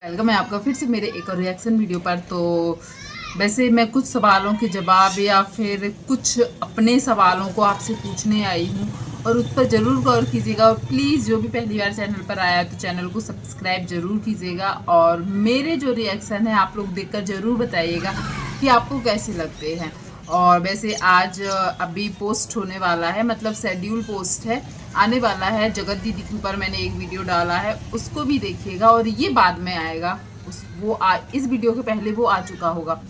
Welcome है आपका फिर से मेरे एक और रिएक्शन वीडियो पर। तो वैसे मैं कुछ सवालों के जवाब या फिर कुछ अपने सवालों को आपसे पूछने आई हूँ और उस पर ज़रूर गौर कीजिएगा। और प्लीज़ जो भी पहली बार चैनल पर आया है तो चैनल को सब्सक्राइब ज़रूर कीजिएगा और मेरे जो रिएक्शन है आप लोग देखकर ज़रूर बताइएगा कि आपको कैसे लगते हैं। और वैसे आज अभी पोस्ट होने वाला है, मतलब शेड्यूल पोस्ट है, आने वाला है। जगत दीदी के ऊपर मैंने एक वीडियो डाला है, उसको भी देखिएगा और ये बाद में आएगा। इस वीडियो के पहले वो आ चुका होगा।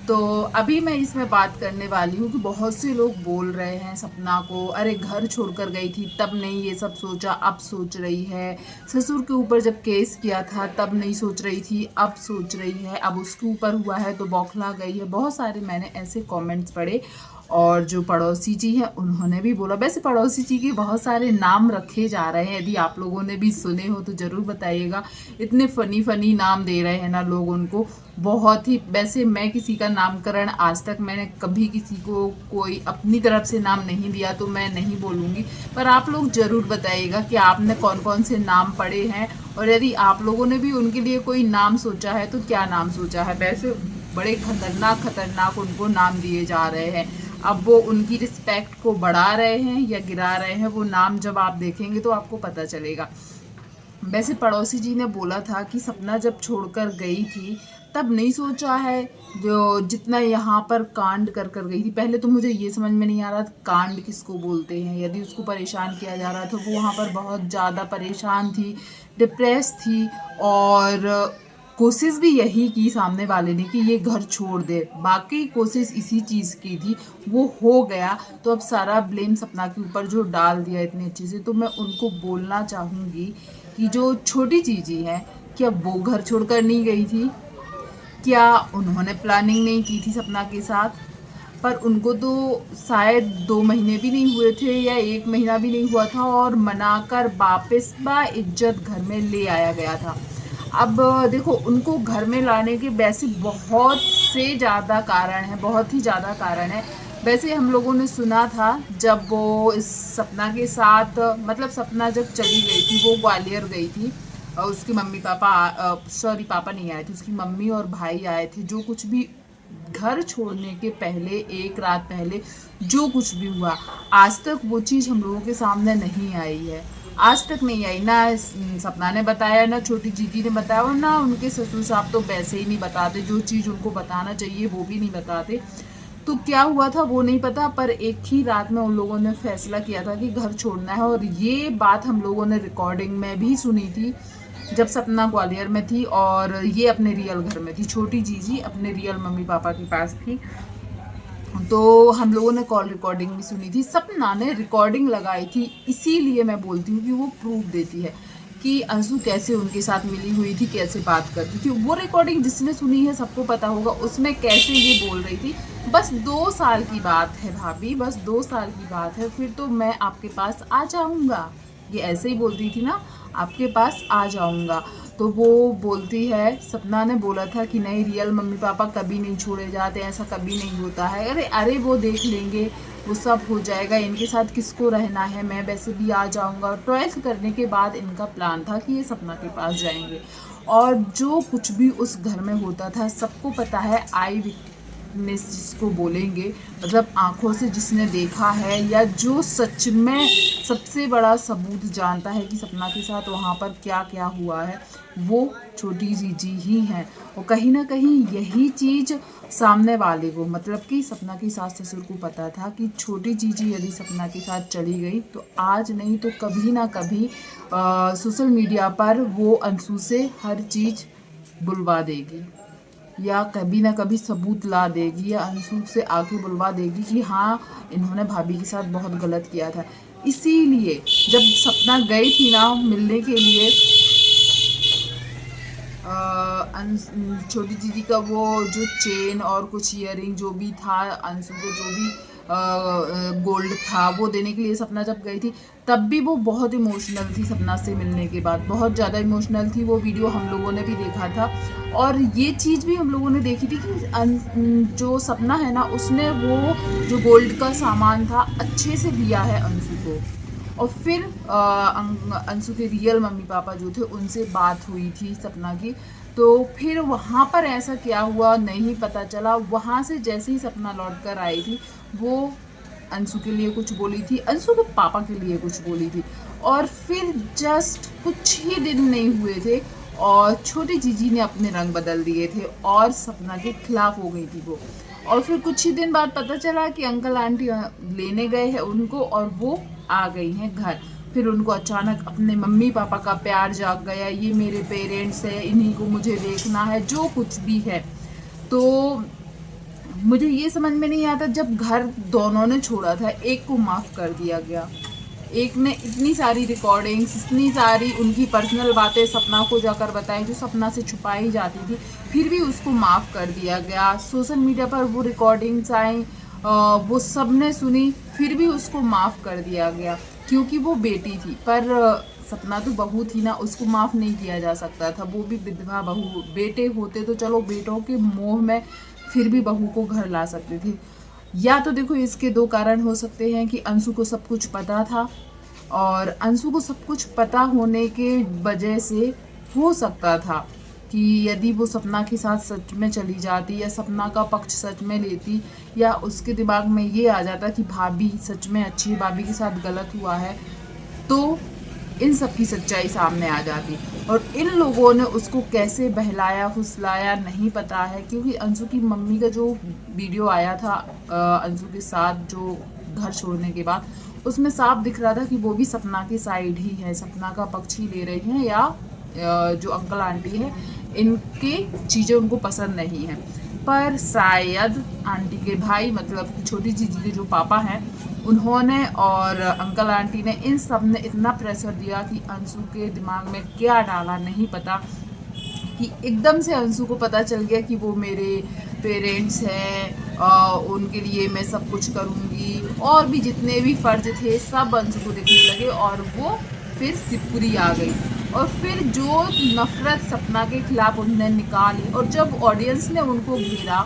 तो अभी मैं इसमें बात करने वाली हूँ कि बहुत से लोग बोल रहे हैं सपना को, अरे घर छोड़कर गई थी तब नहीं ये सब सोचा, अब सोच रही है। ससुर के ऊपर जब केस किया था तब नहीं सोच रही थी, अब सोच रही है। अब उसके ऊपर हुआ है तो बौखला गई है। बहुत सारे मैंने ऐसे कमेंट्स पढ़े और जो पड़ोसी जी हैं उन्होंने भी बोला। वैसे पड़ोसी जी के बहुत सारे नाम रखे जा रहे हैं, यदि आप लोगों ने भी सुने हो तो ज़रूर बताइएगा। इतने फ़नी फ़नी नाम दे रहे हैं ना लोग उनको, बहुत ही। वैसे मैं किसी का नामकरण आज तक मैंने कभी किसी को कोई अपनी तरफ से नाम नहीं दिया तो मैं नहीं बोलूँगी, पर आप लोग ज़रूर बताइएगा कि आपने कौन कौन से नाम पढ़े हैं और यदि आप लोगों ने भी उनके लिए कोई नाम सोचा है तो क्या नाम सोचा है। वैसे बड़े खतरनाक उनको नाम दिए जा रहे हैं। अब वो उनकी रिस्पेक्ट को बढ़ा रहे हैं या गिरा रहे हैं, वो नाम जब आप देखेंगे तो आपको पता चलेगा। वैसे पड़ोसी जी ने बोला था कि सपना जब छोड़कर गई थी तब नहीं सोचा है जो जितना यहाँ पर कांड कर गई थी। पहले तो मुझे ये समझ में नहीं आ रहा था कांड किसको बोलते हैं। यदि उसको परेशान किया जा रहा था, वो वहाँ पर बहुत ज़्यादा परेशान थी, डिप्रेस थी और कोशिश भी यही की सामने वाले ने कि ये घर छोड़ दे। बाकी कोशिश इसी चीज़ की थी, वो हो गया तो अब सारा ब्लेम सपना के ऊपर जो डाल दिया इतनी अच्छे से। तो मैं उनको बोलना चाहूँगी कि जो छोटी चीज़ें हैं, क्या वो घर छोड़कर नहीं गई थी? क्या उन्होंने प्लानिंग नहीं की थी सपना के साथ? पर उनको तो शायद 2 महीने भी नहीं हुए थे या 1 महीना भी नहीं हुआ था और मनाकर वापस बाइज्जत घर में ले आया गया था। अब देखो, उनको घर में लाने के वैसे बहुत से ज़्यादा कारण हैं, बहुत ही ज़्यादा कारण है। वैसे हम लोगों ने सुना था जब वो इस सपना के साथ, मतलब सपना जब चली गई थी, वो ग्वालियर गई थी और उसकी मम्मी पापा, सॉरी पापा नहीं आए थे, उसकी मम्मी और भाई आए थे। जो कुछ भी घर छोड़ने के पहले, एक रात पहले जो कुछ भी हुआ, आज तक वो चीज़ हम लोगों के सामने नहीं आई है। आज तक नहीं आई, ना सपना ने बताया, ना छोटी जीजी ने बताया और ना उनके ससुर साहब तो वैसे ही नहीं बताते। जो चीज़ उनको बताना चाहिए वो भी नहीं बताते। तो क्या हुआ था वो नहीं पता, पर एक ही रात में उन लोगों ने फैसला किया था कि घर छोड़ना है। और ये बात हम लोगों ने रिकॉर्डिंग में भी सुनी थी जब सपना ग्वालियर में थी और ये अपने रियल घर में थी। छोटी जीजी अपने रियल मम्मी पापा के पास थी। तो हम लोगों ने कॉल रिकॉर्डिंग भी सुनी थी, सपना ने रिकॉर्डिंग लगाई थी। इसीलिए मैं बोलती हूँ कि वो प्रूफ देती है कि अंशु कैसे उनके साथ मिली हुई थी, कैसे बात करती थी। वो रिकॉर्डिंग जिसने सुनी है सबको पता होगा उसमें कैसे ये बोल रही थी। बस 2 साल की बात है भाभी, बस 2 साल की बात है, फिर तो मैं आपके पास आ जाऊँगा। ये ऐसे ही बोलती थी ना, आपके पास आ जाऊँगा। तो वो बोलती है, सपना ने बोला था कि नहीं, रियल मम्मी पापा कभी नहीं छोड़े जाते, ऐसा कभी नहीं होता है। अरे अरे वो देख लेंगे, वो सब हो जाएगा, इनके साथ किसको रहना है, मैं वैसे भी आ जाऊंगा। 12th करने के बाद इनका प्लान था कि ये सपना के पास जाएंगे और जो कुछ भी उस घर में होता था सबको पता है। आई विटनेस जिसको बोलेंगे, मतलब आंखों से जिसने देखा है या जो सच में सबसे बड़ा सबूत जानता है कि सपना के साथ वहाँ पर क्या क्या हुआ है, वो छोटी जीजी ही हैं। और कहीं ना कहीं यही चीज़ सामने वाले को, मतलब कि सपना की सास ससुर को पता था कि छोटी जीजी यदि सपना के साथ चली गई तो आज नहीं तो कभी ना कभी सोशल मीडिया पर वो अंशु से हर चीज़ बुलवा देगी या कभी ना कभी सबूत ला देगी या अंशु से आके बुलवा देगी कि हाँ, इन्होंने भाभी के साथ बहुत गलत किया था। इसीलिए जब सपना गई थी ना मिलने के लिए, छोटी दीदी का वो जो चेन और कुछ ईयरिंग जो भी था, अंशु को जो भी गोल्ड था वो देने के लिए सपना जब गई थी, तब भी वो बहुत इमोशनल थी। सपना से मिलने के बाद बहुत ज़्यादा इमोशनल थी। वो वीडियो हम लोगों ने भी देखा था और ये चीज़ भी हम लोगों ने देखी थी कि जो सपना है ना, उसने वो जो गोल्ड का सामान था अच्छे से दिया है अंशु को। और फिर अंशु के रियल मम्मी पापा जो थे उनसे बात हुई थी सपना की। तो फिर वहाँ पर ऐसा क्या हुआ नहीं पता चला। वहाँ से जैसे ही सपना लौट कर आई थी वो अंशु के लिए कुछ बोली थी, अंशु के पापा के लिए कुछ बोली थी, और फिर जस्ट कुछ ही दिन नहीं हुए थे और छोटी जीजी ने अपने रंग बदल दिए थे और सपना के खिलाफ हो गई थी वो। और फिर कुछ ही दिन बाद पता चला कि अंकल आंटी लेने गए हैं उनको और वो आ गई हैं घर। फिर उनको अचानक अपने मम्मी पापा का प्यार जाग गया, ये मेरे पेरेंट्स हैं, इन्हीं को मुझे देखना है, जो कुछ भी है। तो मुझे ये समझ में नहीं आता, जब घर दोनों ने छोड़ा था एक को माफ़ कर दिया गया, एक ने इतनी सारी रिकॉर्डिंग्स, इतनी सारी उनकी पर्सनल बातें सपना को जाकर बताई जो सपना से छुपाई जाती थी, फिर भी उसको माफ़ कर दिया गया। सोशल मीडिया पर वो रिकॉर्डिंग्स आई, वो सब ने सुनी, फिर भी उसको माफ़ कर दिया गया क्योंकि वो बेटी थी। पर सपना तो बहू थी ना, उसको माफ़ नहीं किया जा सकता था, वो भी विधवा बहू। बेटे होते तो चलो बेटों के मोह में फिर भी बहू को घर ला सकते थे। या तो देखो इसके दो कारण हो सकते हैं कि अंशु को सब कुछ पता था और अंशु को सब कुछ पता होने के वजह से हो सकता था कि यदि वो सपना के साथ सच में चली जाती या सपना का पक्ष सच में लेती, या उसके दिमाग में ये आ जाता कि भाभी सच में अच्छी है, भाभी के साथ गलत हुआ है, तो इन सब की सच्चाई सामने आ जाती। और इन लोगों ने उसको कैसे बहलाया फुसलाया नहीं पता है, क्योंकि अंशु की मम्मी का जो वीडियो आया था अंशु के साथ जो घर छोड़ने के बाद, उसमें साफ दिख रहा था कि वो भी सपना की साइड ही है, सपना का पक्ष ही ले रही हैं, या जो अंकल आंटी है इनके चीज़ें उनको पसंद नहीं है। पर शायद आंटी के भाई मतलब छोटी जीजी के जो पापा हैं उन्होंने और अंकल आंटी ने इन सब ने इतना प्रेशर दिया कि अंशु के दिमाग में क्या डाला नहीं पता, कि एकदम से अंशु को पता चल गया कि वो मेरे पेरेंट्स हैं, उनके लिए मैं सब कुछ करूँगी, और भी जितने भी फ़र्ज थे सब अंशु को दिखने लगे और वो फिर सिपुरी आ गई। और फिर जो नफ़रत सपना के खिलाफ उन्होंने निकाली, और जब ऑडियंस ने उनको घेरा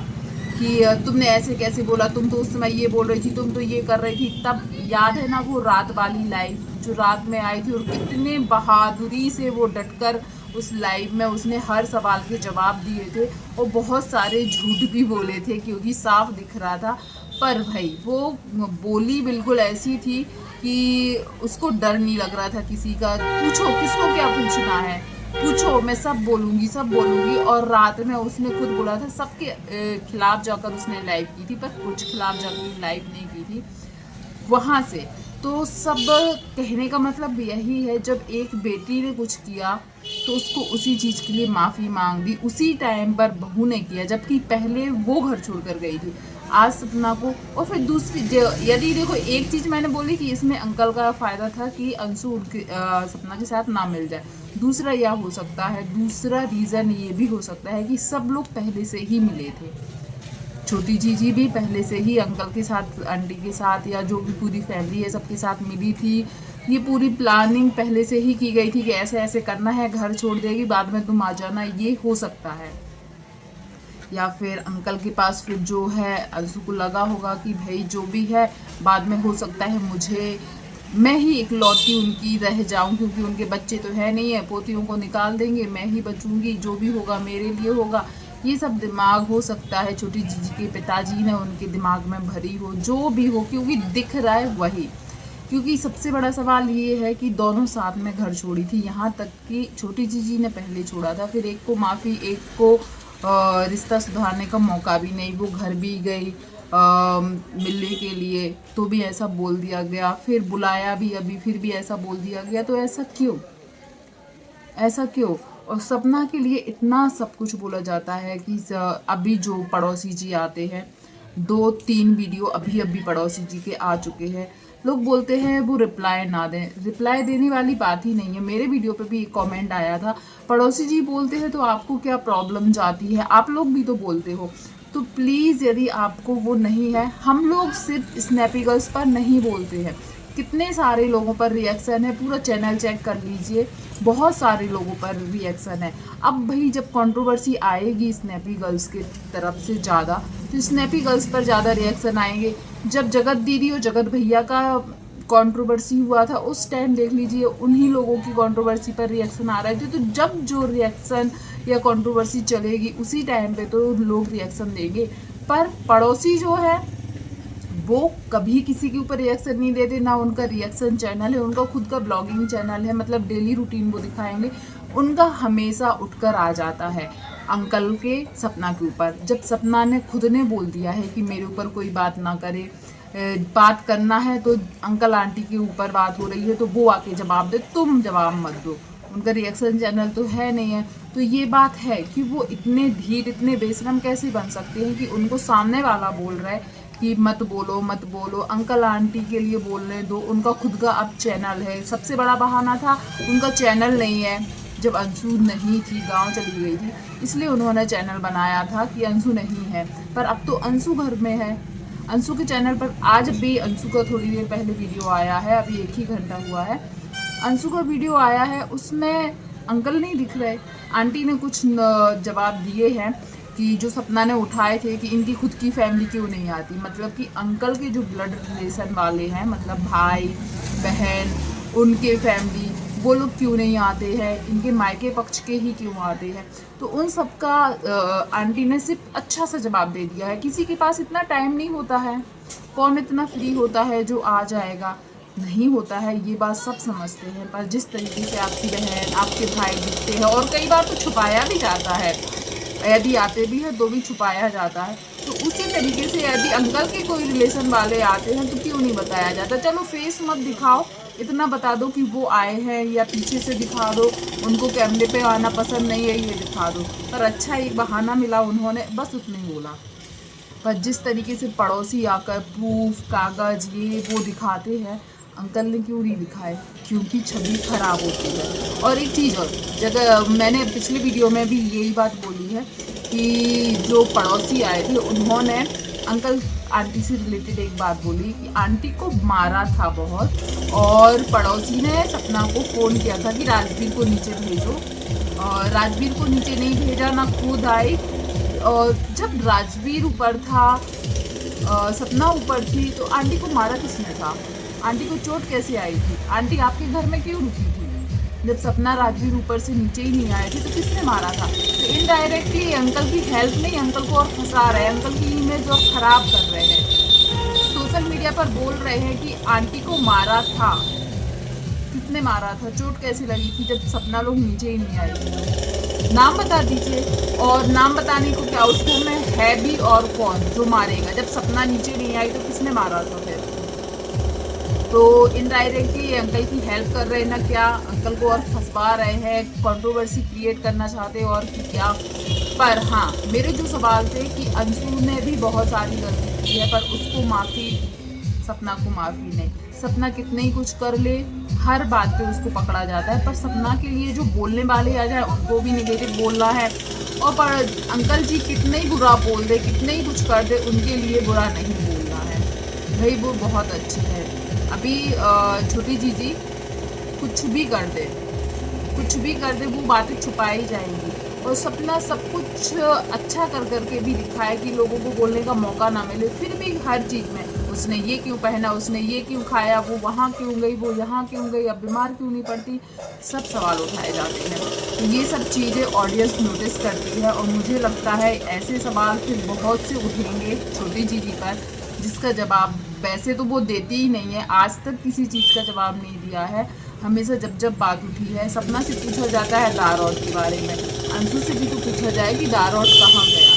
कि तुमने ऐसे कैसे बोला, तुम तो उस समय ये बोल रही थी, तुम तो ये कर रही थी, तब याद है ना वो रात वाली लाइव जो रात में आई थी, और कितने बहादुरी से वो डटकर उस लाइव में उसने हर सवाल के जवाब दिए थे और बहुत सारे झूठ भी बोले थे क्योंकि साफ दिख रहा था। पर भाई वो बोली बिल्कुल ऐसी थी कि उसको डर नहीं लग रहा था किसी का। पूछो किसको क्या पूछना है, पूछो, मैं सब बोलूँगी सब बोलूँगी। और रात में उसने खुद बोला था सबके खिलाफ जाकर उसने लाइव की थी, पर कुछ खिलाफ जाकर लाइव नहीं की थी वहाँ से। तो सब कहने का मतलब यही है, जब एक बेटी ने कुछ किया तो उसको उसी चीज़ के लिए माफ़ी मांग दी, उसी टाइम पर बहू ने किया, जबकि पहले वो घर छोड़कर गई थी। आज सपना को, और फिर दूसरी यदि देखो एक चीज़ मैंने बोली कि इसमें अंकल का फ़ायदा था कि अंशु उनके सपना के साथ ना मिल जाए। दूसरा यह हो सकता है, दूसरा रीज़न ये भी हो सकता है कि सब लोग पहले से ही मिले थे, छोटी जीजी भी पहले से ही अंकल के साथ, आंटी के साथ, या जो भी पूरी फैमिली है सबके साथ मिली थी। ये पूरी प्लानिंग पहले से ही की गई थी कि ऐसे ऐसे करना है, घर छोड़ देगी, बाद में तुम आ जाना, ये हो सकता है। या फिर अंकल के पास फिर जो है अंशु को लगा होगा कि भाई जो भी है बाद में हो सकता है मुझे, मैं ही इकलौती उनकी रह जाऊं, क्योंकि उनके बच्चे तो है नहीं है, पोतियों को निकाल देंगे, मैं ही बचूंगी, जो भी होगा मेरे लिए होगा। ये सब दिमाग हो सकता है छोटी जीजी के पिताजी ने उनके दिमाग में भरी हो, जो भी हो, क्योंकि दिख रहा है वही। क्योंकि सबसे बड़ा सवाल ये है कि दोनों साथ में घर छोड़ी थी, यहाँ तक कि छोटी जीजी ने पहले छोड़ा था, फिर एक को माफ़ी, एक को रिश्ता सुधारने का मौका भी नहीं, वो घर भी गई मिलने के लिए, तो भी ऐसा बोल दिया गया, फिर बुलाया भी अभी फिर भी ऐसा बोल दिया गया। तो ऐसा क्यों, ऐसा क्यों? और सपना के लिए इतना सब कुछ बोला जाता है कि अभी जो पड़ोसी जी आते हैं, 2-3 वीडियो अभी अभी पड़ोसी जी के आ चुके हैं, लोग बोलते हैं वो रिप्लाई ना दें। रिप्लाई देने वाली बात ही नहीं है। मेरे वीडियो पे भी एक कमेंट आया था, पड़ोसी जी बोलते हैं तो आपको क्या प्रॉब्लम जाती है, आप लोग भी तो बोलते हो। तो प्लीज़ यदि आपको वो नहीं है, हम लोग सिर्फ स्नैपी गर्ल्स पर नहीं बोलते हैं, कितने सारे लोगों पर रिएक्शन है, पूरा चैनल चेक कर लीजिए, बहुत सारे लोगों पर रिएक्शन है। अब भाई जब कंट्रोवर्सी आएगी स्नैपी गर्ल्स की तरफ से ज़्यादा, तो स्नैपी गर्ल्स पर ज़्यादा रिएक्शन आएंगे। जब जगत दीदी और जगत भैया का कंट्रोवर्सी हुआ था उस टाइम देख लीजिए, उन्हीं लोगों की कंट्रोवर्सी पर रिएक्शन आ रहे थे। तो जब जो रिएक्शन या कंट्रोवर्सी चलेगी उसी टाइम पे तो लोग रिएक्शन देंगे। पर पड़ोसी जो है वो कभी किसी के ऊपर रिएक्शन नहीं देते, ना उनका रिएक्शन चैनल है, उनका खुद का ब्लॉगिंग चैनल है, मतलब डेली रूटीन वो दिखाएंगे। उनका हमेशा उठकर आ जाता है अंकल के सपना के ऊपर। जब सपना ने खुद ने बोल दिया है कि मेरे ऊपर कोई बात ना करे, बात करना है तो अंकल आंटी के ऊपर बात हो रही है तो वो आके जवाब दे, तुम जवाब मत दो। उनका रिएक्शन चैनल तो है नहीं है। तो ये बात है कि वो इतने धीर, इतने बेशरम कैसे बन सकते हैं कि उनको सामने वाला बोल रहा है कि मत बोलो मत बोलो, अंकल आंटी के लिए बोलने दो। उनका खुद का अब चैनल है। सबसे बड़ा बहाना था उनका चैनल नहीं है। जब अंशु नहीं थी, गांव चली गई थी, इसलिए उन्होंने चैनल बनाया था कि अंशु नहीं है। पर अब तो अंशु घर में है। अंशु के चैनल पर आज भी अंशु का थोड़ी देर पहले वीडियो आया है, अभी 1 ही घंटा हुआ है। अंशु का वीडियो आया है, उसमें अंकल नहीं दिख रहे। आंटी ने कुछ जवाब दिए हैं कि जो सपना ने उठाए थे कि इनकी खुद की फैमिली क्यों नहीं आती, मतलब कि अंकल के जो ब्लड रिलेशन वाले हैं, मतलब भाई बहन, उनके फैमिली, वो लोग क्यों नहीं आते हैं, इनके मायके पक्ष के ही क्यों आते हैं। तो उन सब का आंटी ने सिर्फ अच्छा सा जवाब दे दिया है। किसी के पास इतना टाइम नहीं होता है, कौन इतना फ्री होता है जो आ जाएगा, नहीं होता है। ये बात सब समझते हैं। पर जिस तरीके से आपकी बहन, आपके भाई दिखते हैं, और कई बार तो छुपाया भी जाता है, यदि आते भी हैं तो भी छुपाया जाता है। तो उसी तरीके से यदि अंकल के कोई रिलेशन वाले आते हैं तो क्यों नहीं बताया जाता। चलो फेस मत दिखाओ, इतना बता दो कि वो आए हैं, या पीछे से दिखा दो, उनको कैमरे पे आना पसंद नहीं है, ये दिखा दो। पर अच्छा एक बहाना मिला उन्होंने, बस उतने ही बोला। पर जिस तरीके से पड़ोसी आकर प्रूफ, कागज़, ये वो दिखाते हैं, अंकल ने क्यों नहीं दिखाए, क्योंकि छवि खराब होती है। और एक चीज़ और, जगह मैंने पिछले वीडियो में भी यही बात बोली है कि जो पड़ोसी आए थे उन्होंने अंकल आंटी से रिलेटेड एक बात बोली कि आंटी को मारा था बहुत, और पड़ोसी ने सपना को फ़ोन किया था कि राजवीर को नीचे भेजो, और राजवीर को नीचे नहीं भेजा, ना खुद आई। और जब राजवीर ऊपर था, सपना ऊपर थी, तो आंटी को मारा किसने था, आंटी को चोट कैसे आई थी, आंटी आपके घर में क्यों रुकी थी। जब सपना राजवीर ऊपर से नीचे ही नहीं आए थे तो किसने मारा था। तो इनडायरेक्टली अंकल की हेल्प नहीं, अंकल को और फंसा रहे हैं, अंकल की इमेज और ख़राब कर रहे हैं। सोशल मीडिया पर बोल रहे हैं कि आंटी को मारा था, किसने मारा था, चोट कैसे लगी थी जब सपना लोग नीचे ही नहीं आए। नाम बता दीजिए। और नाम बताने को क्या, उस घर में है भी और कौन जो मारेगा। जब सपना नीचे नहीं आई तो किसने मारा था फिर। तो इनडायरेक्टली अंकल की हेल्प कर रहे हैं ना क्या, अंकल को और फंसवा रहे हैं, कंट्रोवर्सी क्रिएट करना चाहते हैं और क्या। पर हाँ, मेरे जो सवाल थे कि अंशु ने भी बहुत सारी गलती की है, पर उसको माफ़ी, सपना को माफ़ी नहीं। सपना कितने ही कुछ कर ले, हर बात पे उसको पकड़ा जाता है। पर सपना के लिए जो बोलने वाले आ जाए उनको भी नेगेटिव बोलना है, और पर अंकल जी कितने ही बुरा बोल दे, कितने ही कुछ कर दे, उनके लिए बुरा नहीं बोलना है भाई। वो बहुत अच्छी है। अभी छोटी जीजी कुछ भी कर दे, कुछ भी कर दे, वो बातें छुपाई जाएंगी। और सपना सब कुछ अच्छा कर करके भी दिखाए कि लोगों को बोलने का मौका ना मिले। फिर भी हर चीज़ में उसने ये क्यों पहना, उसने ये क्यों खाया, वो वहाँ क्यों गई, वो यहाँ क्यों गई, अब बीमार क्यों नहीं पड़ती, सब सवाल उठाए जाते हैं। तो ये सब चीज़ें ऑडियंस नोटिस करती है, और मुझे लगता है ऐसे सवाल फिर बहुत से उठेंगे छोटी जीजी पर, जिसका जवाब वैसे तो वो देती ही नहीं है। आज तक किसी चीज़ का जवाब नहीं दिया है। हमेशा जब जब बात उठी है, सपना से पूछा जाता है दारौद के बारे में, अंशु से भी तो पूछा जाए कि दारौद कहाँ गया।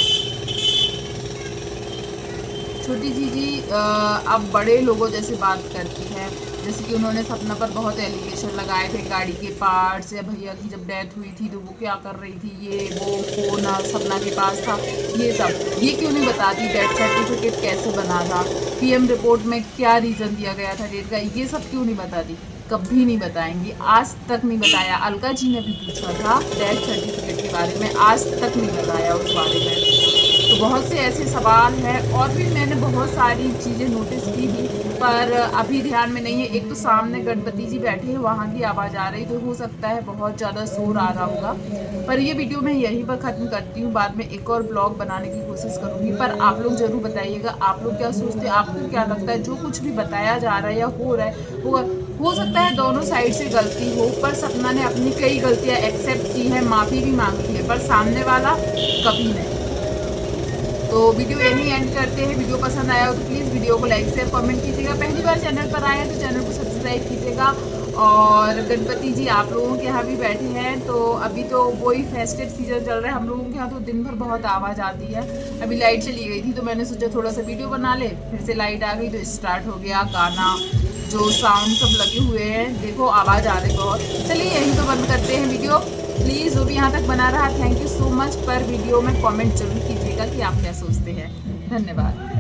छोटी जीजी अब बड़े लोगों जैसे बात करती है, जैसे कि उन्होंने सपना पर बहुत एलिगेशन लगाए थे, गाड़ी के पार्ट्स, या भैया की जब डेथ हुई थी तो वो क्या कर रही थी, ये वो फ़ोन सपना के पास था, ये सब। ये क्यों नहीं बताती डेथ सर्टिफिकेट कैसे बना था, पीएम रिपोर्ट में क्या रीज़न दिया गया था डेट का, ये सब क्यों नहीं बताती। कभी नहीं बताएंगी, आज तक नहीं बताया। अलका जी ने भी पूछा था डेथ सर्टिफिकेट के बारे में, आज तक नहीं बताया उस बारे में। तो बहुत से ऐसे सवाल हैं और भी मैंने बहुत सारी चीज़ें नोटिस की थी, पर अभी ध्यान में नहीं है। एक तो सामने गणपति जी बैठे हैं, वहाँ की आवाज़ आ रही, तो हो सकता है बहुत ज़्यादा शोर आ रहा होगा। पर ये वीडियो मैं यहीं पर ख़त्म करती हूँ, बाद में एक और ब्लॉग बनाने की कोशिश करूँगी। पर आप लोग ज़रूर बताइएगा आप लोग क्या सोचते हैं, आपको क्या लगता है जो कुछ भी बताया जा रहा है या हो रहा है हो सकता है दोनों साइड से गलती हो, पर सपना ने अपनी कई गलतियाँ एक्सेप्ट की है, माफ़ी भी मांगी है, पर सामने वाला कभी नहीं। तो वीडियो यहीं एंड करते हैं। वीडियो पसंद आया हो तो प्लीज़ वीडियो को लाइक शेयर कमेंट कीजिएगा। पहली बार चैनल पर आए तो चैनल को सब्सक्राइब कीजिएगा। और गणपति जी आप लोगों के यहाँ भी बैठे हैं, तो अभी तो वही फेस्टिव सीजन चल रहा है। हम लोगों के यहाँ तो दिन भर बहुत आवाज़ आती है। अभी लाइट चली गई थी तो मैंने सोचा थोड़ा सा वीडियो बना ले, फिर से लाइट आ गई तो स्टार्ट हो गया गाना, जो साउंड सब लगे हुए हैं। देखो आवाज़ आ रही बहुत। चलिए यहीं तो बंद करते हैं वीडियो। प्लीज़ जो भी यहाँ तक बना रहा, थैंक यू सो मच। पर वीडियो में कमेंट जरूर कीजिएगा कि आप क्या सोचते हैं। धन्यवाद।